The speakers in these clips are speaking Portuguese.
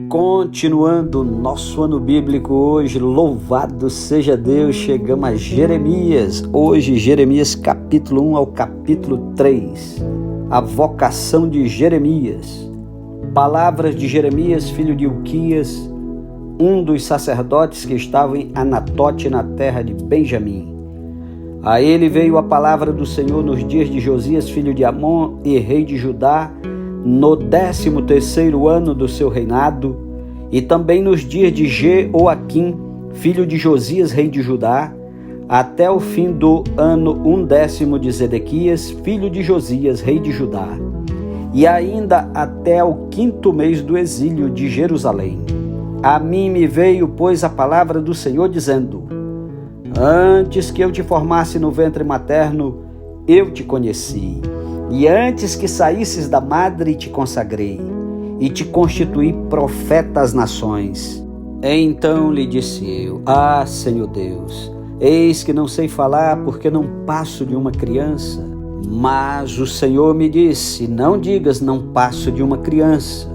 Continuando nosso ano bíblico hoje, louvado seja Deus, chegamos a Jeremias. Hoje, Jeremias capítulo 1 ao capítulo 3, a vocação de Jeremias. Palavras de Jeremias, filho de Hilquias, um dos sacerdotes que estavam em Anatote, na terra de Benjamim. A ele veio a palavra do Senhor nos dias de Josias, filho de Amon e rei de Judá, no 13º ano do seu reinado, e também nos dias de Jeoaquim, filho de Josias, rei de Judá, até o fim do ano 10º de Zedequias, filho de Josias, rei de Judá, e ainda até o 5º mês do exílio de Jerusalém. A mim me veio, pois, a palavra do Senhor, dizendo: Antes que eu te formasse no ventre materno, eu te conheci. E antes que saísses da madre, te consagrei, e te constituí profeta às nações. Então lhe disse eu: Senhor Deus, eis que não sei falar, porque não passo de uma criança. Mas o Senhor me disse: Não digas, não passo de uma criança,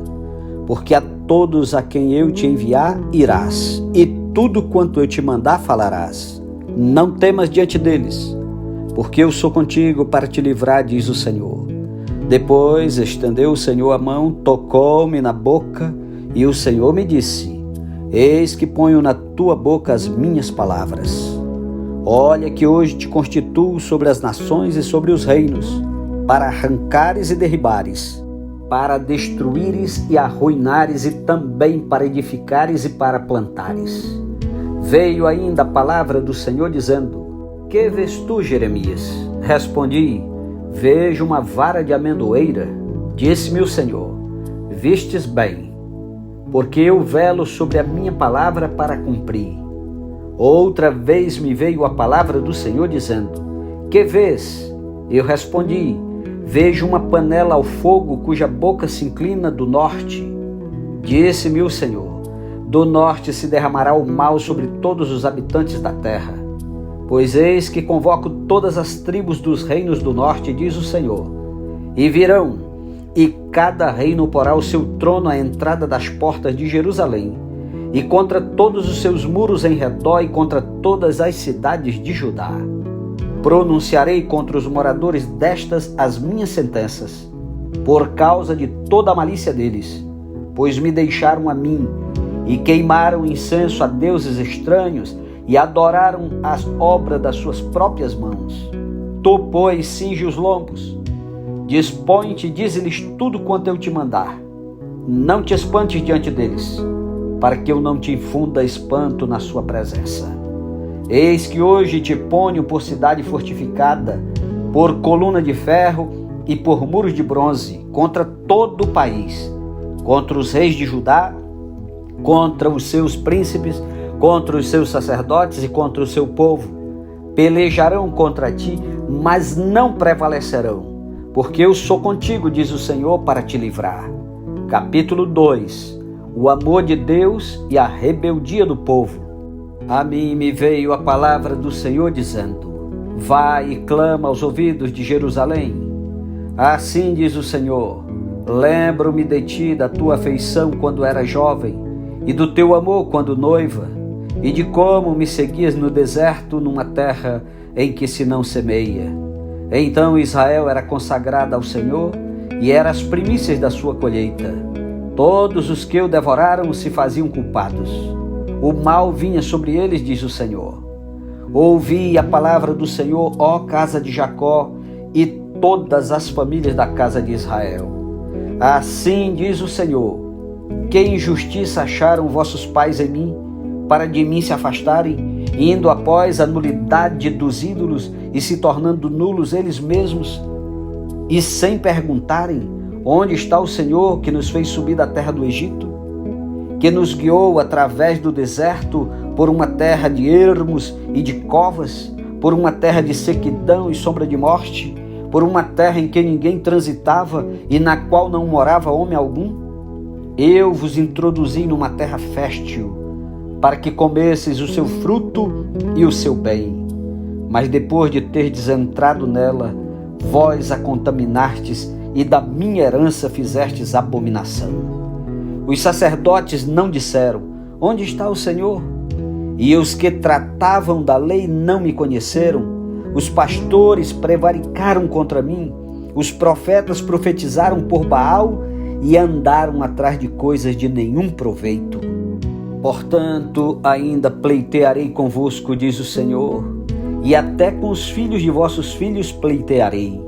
porque a todos a quem eu te enviar irás, e tudo quanto eu te mandar falarás. Não temas diante deles, porque eu sou contigo para te livrar, diz o Senhor. Depois estendeu o Senhor a mão, tocou-me na boca, e o Senhor me disse: Eis que ponho na tua boca as minhas palavras. Olha que hoje te constituo sobre as nações e sobre os reinos, para arrancares e derribares, para destruíres e arruinares, e também para edificares e para plantares. Veio ainda a palavra do Senhor dizendo: Que vês tu, Jeremias? Respondi: Vejo uma vara de amendoeira. Disse-me o Senhor: Vistes bem, porque eu velo sobre a minha palavra para cumprir. Outra vez me veio a palavra do Senhor dizendo: Que vês? Eu respondi: Vejo uma panela ao fogo cuja boca se inclina do norte. Disse-me o Senhor: Do norte se derramará o mal sobre todos os habitantes da terra. Pois eis que convoco todas as tribos dos reinos do norte, diz o Senhor, e virão, e cada reino porá o seu trono à entrada das portas de Jerusalém, e contra todos os seus muros em redor, e contra todas as cidades de Judá. Pronunciarei contra os moradores destas as minhas sentenças, por causa de toda a malícia deles, pois me deixaram a mim, e queimaram incenso a deuses estranhos, e adoraram as obras das suas próprias mãos. Tu, pois, cinge os lombos, dispõe-te e dize-lhes tudo quanto eu te mandar. Não te espantes diante deles, para que eu não te infunda espanto na sua presença. Eis que hoje te ponho por cidade fortificada, por coluna de ferro e por muros de bronze, contra todo o país, contra os reis de Judá, contra os seus príncipes, contra os seus sacerdotes e contra o seu povo. Pelejarão contra ti, mas não prevalecerão, porque eu sou contigo, diz o Senhor, para te livrar. Capítulo 2. O amor de Deus e a rebeldia do povo. A mim me veio a palavra do Senhor dizendo: Vai e clama aos ouvidos de Jerusalém. Assim diz o Senhor: Lembro-me de ti, da tua afeição quando era jovem, e do teu amor quando noiva, e de como me seguias no deserto, numa terra em que se não semeia. Então Israel era consagrada ao Senhor, e era as primícias da sua colheita. Todos os que o devoraram se faziam culpados. O mal vinha sobre eles, diz o Senhor. Ouvi a palavra do Senhor, ó casa de Jacó, e todas as famílias da casa de Israel. Assim diz o Senhor: Que injustiça acharam vossos pais em mim, para de mim se afastarem, indo após a nulidade dos ídolos e se tornando nulos eles mesmos, e sem perguntarem: Onde está o Senhor que nos fez subir da terra do Egito, que nos guiou através do deserto por uma terra de ermos e de covas, por uma terra de sequidão e sombra de morte, por uma terra em que ninguém transitava e na qual não morava homem algum? Eu vos introduzi numa terra fértil, para que comesseis o seu fruto e o seu bem. Mas depois de terdes entrado nela, vós a contaminastes e da minha herança fizestes abominação. Os sacerdotes não disseram: onde está o Senhor? E os que tratavam da lei não me conheceram. Os pastores prevaricaram contra mim. Os profetas profetizaram por Baal e andaram atrás de coisas de nenhum proveito. Portanto, ainda pleitearei convosco, diz o Senhor, e até com os filhos de vossos filhos pleitearei.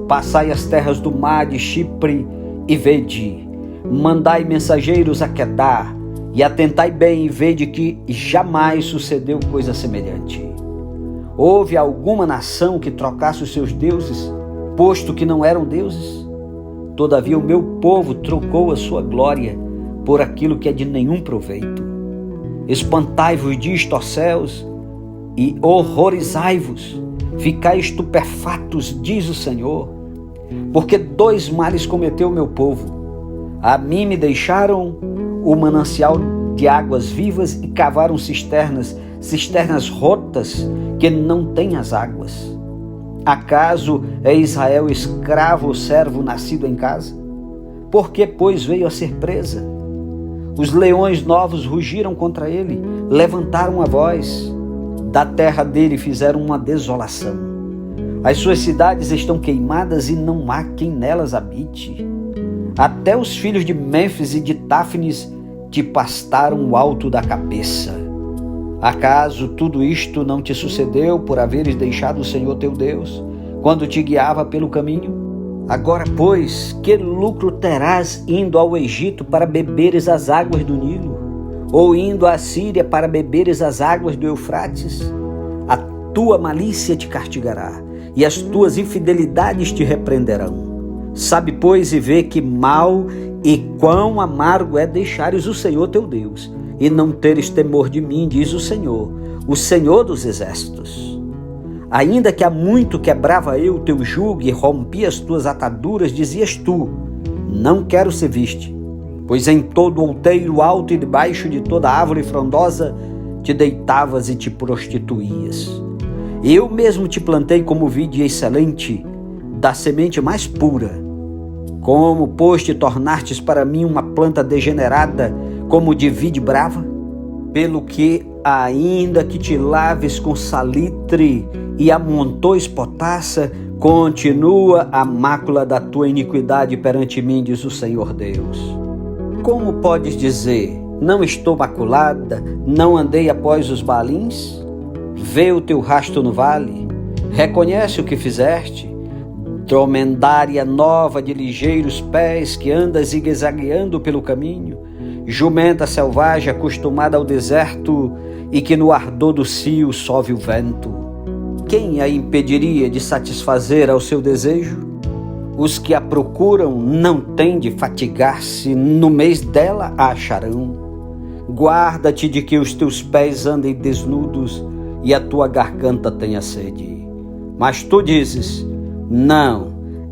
Passai as terras do mar de Chipre e vede. Mandai mensageiros a Quedar, e atentai bem e vede que jamais sucedeu coisa semelhante. Houve alguma nação que trocasse os seus deuses, posto que não eram deuses? Todavia o meu povo trocou a sua glória por aquilo que é de nenhum proveito. Espantai-vos disto, ó céus, e horrorizai-vos, ficai estupefatos, diz o Senhor, porque 2 males cometeu o meu povo. A mim me deixaram o manancial de águas vivas e cavaram cisternas rotas que não têm as águas. Acaso é Israel escravo ou servo nascido em casa? Por que, pois, veio a ser presa? Os leões novos rugiram contra ele, levantaram a voz. Da terra dele fizeram uma desolação. As suas cidades estão queimadas e não há quem nelas habite. Até os filhos de Mênfis e de Táfnis te pastaram o alto da cabeça. Acaso tudo isto não te sucedeu por haveres deixado o Senhor teu Deus, quando te guiava pelo caminho? Agora, pois, que lucro terás indo ao Egito para beberes as águas do Nilo? Ou indo à Síria para beberes as águas do Eufrates? A tua malícia te castigará, e as tuas infidelidades te repreenderão. Sabe, pois, e vê que mal e quão amargo é deixares o Senhor teu Deus, e não teres temor de mim, diz o Senhor dos exércitos. Ainda que há muito quebrava eu o teu jugo e rompia as tuas ataduras, dizias tu: não quero ser viste, pois em todo outeiro alto e debaixo de toda árvore frondosa te deitavas e te prostituías. Eu mesmo te plantei como vide excelente, da semente mais pura. Como, pois, te tornastes para mim uma planta degenerada, como de vide brava? Pelo que, ainda que te laves com salitre e amontoes potassa, continua a mácula da tua iniquidade perante mim, diz o Senhor Deus. Como podes dizer: não estou maculada, não andei após os Baalins? Vê o teu rastro no vale, reconhece o que fizeste, dromedária nova de ligeiros pés que anda zigue-zagueando pelo caminho, jumenta selvagem acostumada ao deserto e que no ardor do cio sove o vento. Quem a impediria de satisfazer ao seu desejo? Os que a procuram não têm de fatigar-se, no mês dela a acharão. Guarda-te de que os teus pés andem desnudos e a tua garganta tenha sede. Mas tu dizes: não,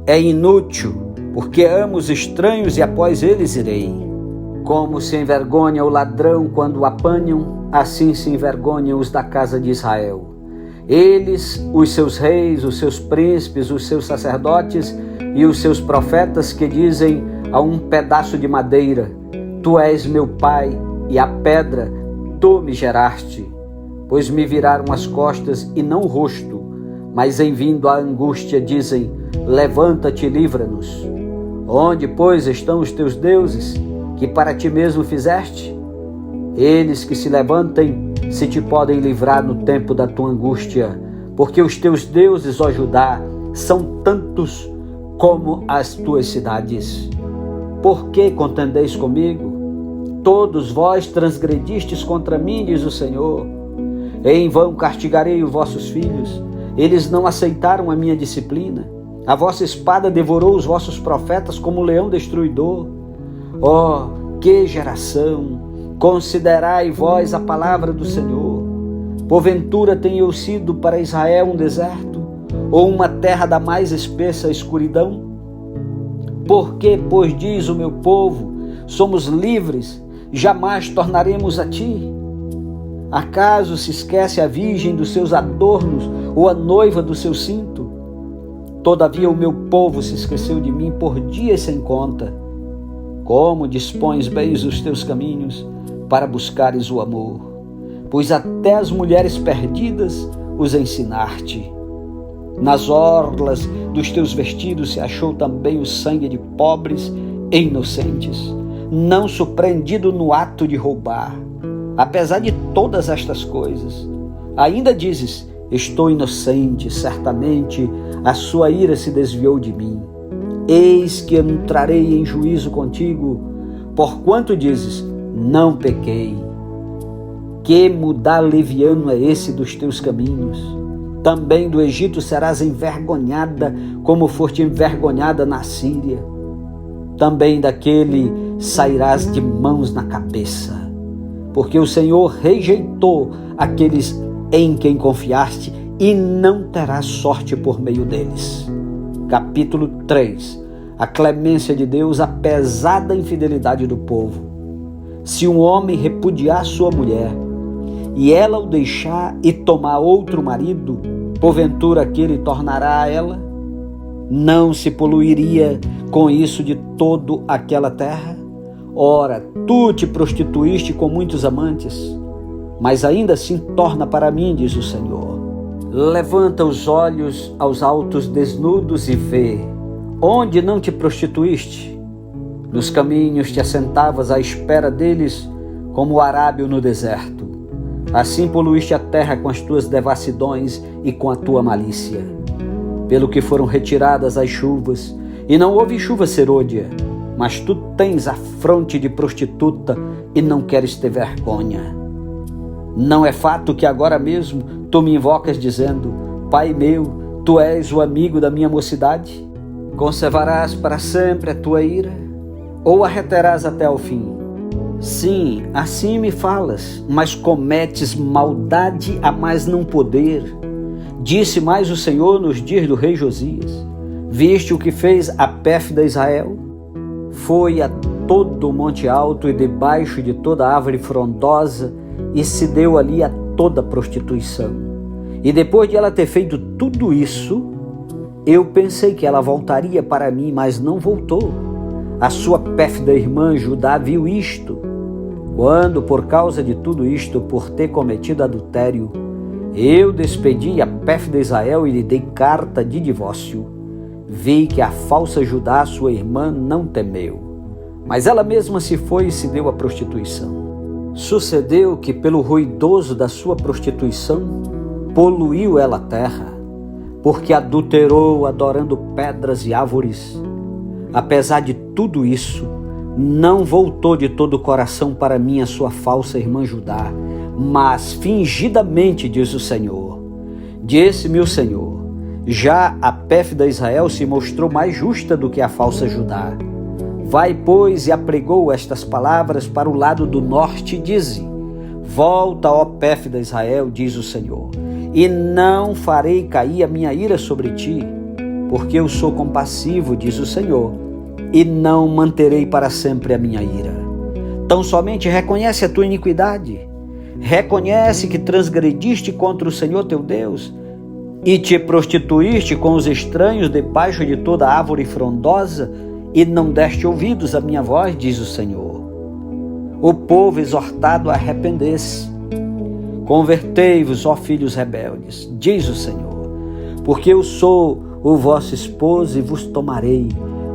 é inútil, porque amo os estranhos e após eles irei. Como se envergonha o ladrão quando o apanham, assim se envergonham os da casa de Israel. Eles, os seus reis, os seus príncipes, os seus sacerdotes e os seus profetas que dizem a um pedaço de madeira: tu és meu pai, e a pedra tu me geraste. Pois me viraram as costas e não o rosto, mas em vindo a angústia dizem: levanta-te e livra-nos. Onde, pois, estão os teus deuses, que para ti mesmo fizeste? Eles que se levantem, se te podem livrar no tempo da tua angústia, porque os teus deuses, ó Judá, são tantos como as tuas cidades. Por que contendeis comigo? Todos vós transgredistes contra mim, diz o Senhor. Em vão castigarei os vossos filhos, eles não aceitaram a minha disciplina. A vossa espada devorou os vossos profetas como um leão destruidor. Oh, que geração! Considerai vós a palavra do Senhor. Porventura tenho eu sido para Israel um deserto, ou uma terra da mais espessa escuridão? Porque, pois, diz o meu povo, somos livres, jamais tornaremos a ti? Acaso se esquece a virgem dos seus adornos, ou a noiva do seu cinto? Todavia o meu povo se esqueceu de mim por dias sem conta. Como dispões bem os teus caminhos para buscares o amor, pois até as mulheres perdidas os ensinaste. Nas orlas dos teus vestidos se achou também o sangue de pobres e inocentes, não surpreendido no ato de roubar. Apesar de todas estas coisas, ainda dizes: estou inocente, certamente a sua ira se desviou de mim. Eis que entrarei em juízo contigo, porquanto dizes: não pequei. Que mudar leviano é esse dos teus caminhos? Também do Egito serás envergonhada, como foste envergonhada na Síria. Também daquele sairás de mãos na cabeça, porque o Senhor rejeitou aqueles em quem confiaste e não terás sorte por meio deles. Capítulo 3. A clemência de Deus apesar da infidelidade do povo. Se um homem repudiar sua mulher, e ela o deixar e tomar outro marido, porventura aquele tornará a ela? Não se poluiria com isso de todo aquela terra? Ora, tu te prostituíste com muitos amantes, mas ainda assim torna para mim, diz o Senhor. Levanta os olhos aos altos desnudos e vê, onde não te prostituíste? Nos caminhos te assentavas à espera deles, como o arábio no deserto. Assim poluíste a terra com as tuas devassidões e com a tua malícia. Pelo que foram retiradas as chuvas, e não houve chuva serôdia, mas tu tens a fronte de prostituta e não queres ter vergonha. Não é fato que agora mesmo tu me invocas dizendo: Pai meu, tu és o amigo da minha mocidade? Conservarás para sempre a tua ira? Ou a reterás até ao fim? Sim, assim me falas, mas cometes maldade a mais não poder. Disse mais o Senhor nos dias do rei Josias: viste o que fez a pérfida Israel? Foi a todo o monte alto e debaixo de toda árvore frondosa e se deu ali a toda prostituição. E depois de ela ter feito tudo isso, eu pensei que ela voltaria para mim, mas não voltou. A sua pérfida irmã Judá viu isto. Quando, por causa de tudo isto, por ter cometido adultério, eu despedi a pérfida Israel e lhe dei carta de divórcio, vi que a falsa Judá, sua irmã, não temeu, mas ela mesma se foi e se deu à prostituição. Sucedeu que, pelo ruidoso da sua prostituição, poluiu ela a terra, porque adulterou adorando pedras e árvores. Apesar de tudo isso, não voltou de todo o coração para mim a sua falsa irmã Judá, mas fingidamente, diz o Senhor. Disse-me o Senhor: já a pérfida Israel se mostrou mais justa do que a falsa Judá. Vai, pois, e apregou estas palavras para o lado do norte e dize: volta, ó pérfida Israel, diz o Senhor, e não farei cair a minha ira sobre ti, porque eu sou compassivo, diz o Senhor, e não manterei para sempre a minha ira. Tão somente reconhece a tua iniquidade, reconhece que transgrediste contra o Senhor teu Deus, e te prostituíste com os estranhos debaixo de toda árvore frondosa, e não deste ouvidos à minha voz, diz o Senhor. O povo exortado a arrepender-se. Convertei-vos, ó filhos rebeldes, diz o Senhor, porque eu sou o vosso esposo e vos tomarei,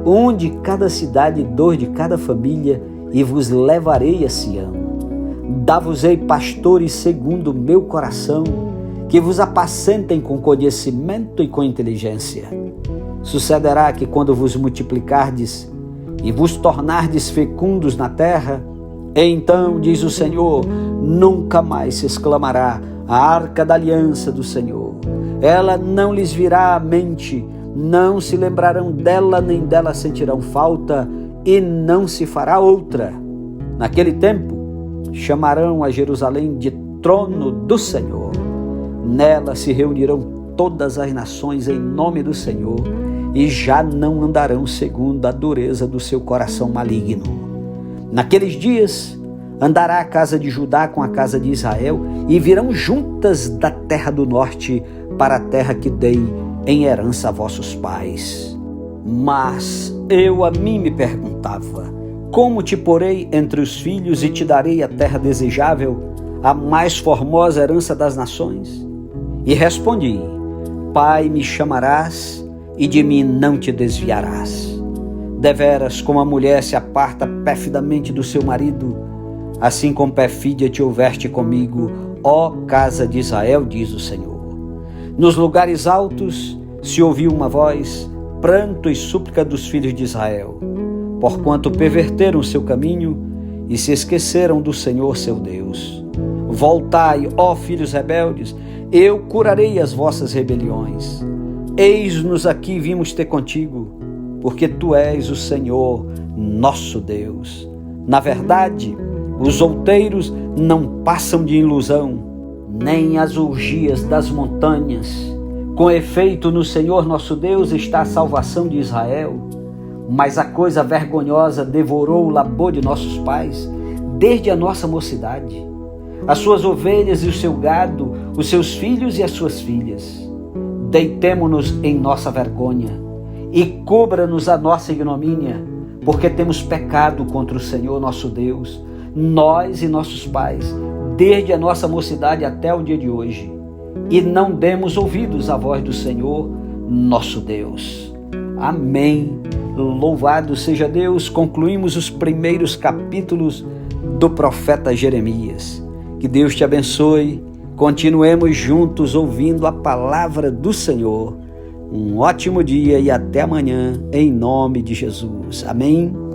um de cada cidade e 2 de cada família, e vos levarei a Sião. Dar-vos-ei pastores segundo o meu coração, que vos apacentem com conhecimento e com inteligência. Sucederá que quando vos multiplicardes e vos tornardes fecundos na terra, então, diz o Senhor, nunca mais se exclamará a arca da aliança do Senhor. Ela não lhes virá à mente, não se lembrarão dela, nem dela sentirão falta, e não se fará outra. Naquele tempo, chamarão a Jerusalém de trono do Senhor. Nela se reunirão todas as nações em nome do Senhor, e já não andarão segundo a dureza do seu coração maligno. Naqueles dias, andará a casa de Judá com a casa de Israel, e virão juntas da terra do norte para a terra que dei em herança a vossos pais. Mas eu a mim me perguntava: Como te porei entre os filhos e te darei a terra desejável, a mais formosa herança das nações? E respondi: Pai me chamarás e de mim não te desviarás. Deveras, como a mulher se aparta perfidamente do seu marido, assim com perfídia te houveste comigo, ó casa de Israel, diz o Senhor. Nos lugares altos se ouviu uma voz, pranto e súplica dos filhos de Israel, porquanto perverteram o seu caminho e se esqueceram do Senhor seu Deus. Voltai, ó filhos rebeldes, eu curarei as vossas rebeliões. Eis-nos aqui, vimos ter contigo, porque tu és o Senhor, nosso Deus. Na verdade, os outeiros não passam de ilusão, nem as orgias das montanhas. Com efeito, no Senhor nosso Deus está a salvação de Israel. Mas a coisa vergonhosa devorou o labor de nossos pais, desde a nossa mocidade. As suas ovelhas e o seu gado, os seus filhos e as suas filhas. Deitemo-nos em nossa vergonha e cubra-nos a nossa ignomínia, porque temos pecado contra o Senhor nosso Deus, nós e nossos pais, desde a nossa mocidade até o dia de hoje, e não demos ouvidos à voz do Senhor nosso Deus. Amém. Louvado seja Deus. Concluímos os primeiros capítulos do profeta Jeremias. Que Deus te abençoe. Continuemos juntos ouvindo a palavra do Senhor. Um ótimo dia e até amanhã, em nome de Jesus. Amém.